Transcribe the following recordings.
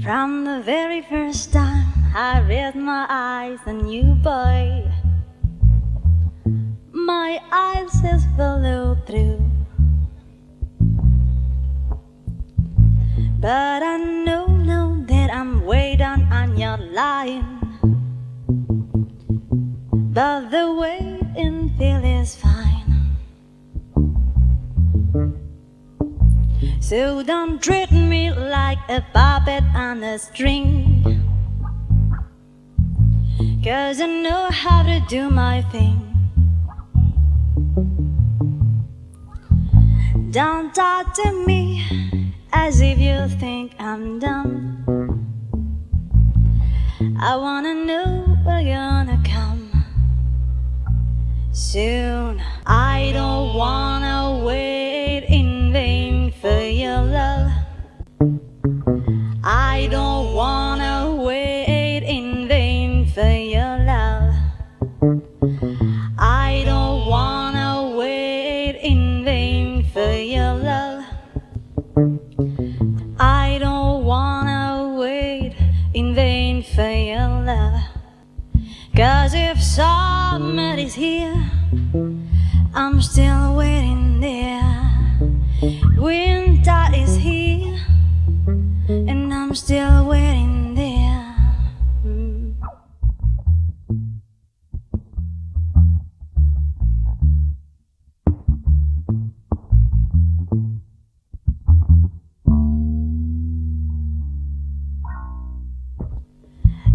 From the very first time I raised my eyes on you, boy, my eyes just followed through. But I know that I'm way down on your line. But the wait and feel is fine. So don't treat me like a puppet on a string, 'cause I know how to do my thing. Don't talk to me as if you think I'm dumb. I wanna know when you're gonna come soon. I don't wanna wait in vain for your love. I don't wanna wait in vain for your love. I don't wanna wait in vain for your love. I don't wanna wait in vain for your love. 'Cause if somebody's here, I'm still waiting there. Winter is here, and I'm still waiting there.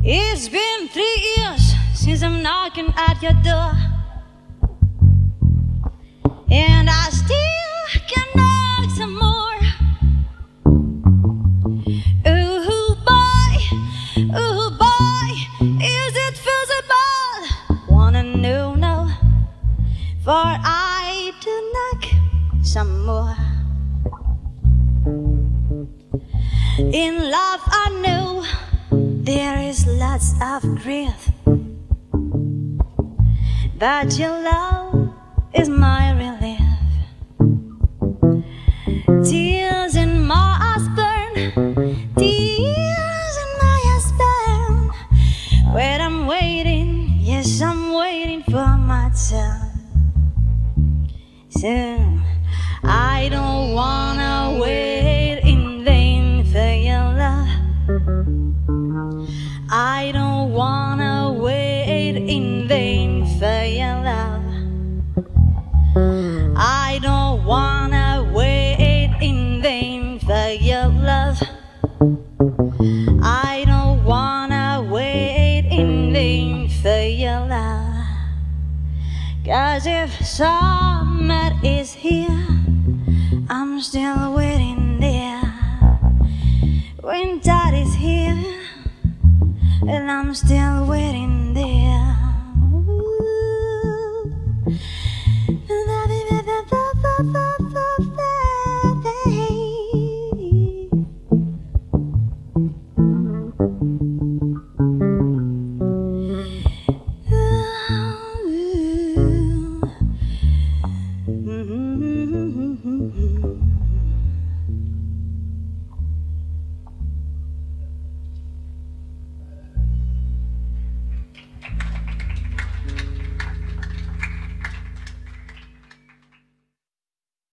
It's been 3 years since I'm knocking at your door, and I still can knock some more. Ooh boy, is it feasible? Wanna know now, for I to knock some more. In love I know there is lots of grief, but your love is my relief. Tears in my eyes burn, tears in my eyes burn. When I'm waiting, yes, I'm waiting for my turn. Soon, I don't wanna wait in vain for your love. I don't wanna wait in vain for your love. I don't wanna wait in vain for your love. I don't wanna wait in vain for your love. 'Cause if summer is here, I'm still waiting there. Winter is here, and I'm still waiting.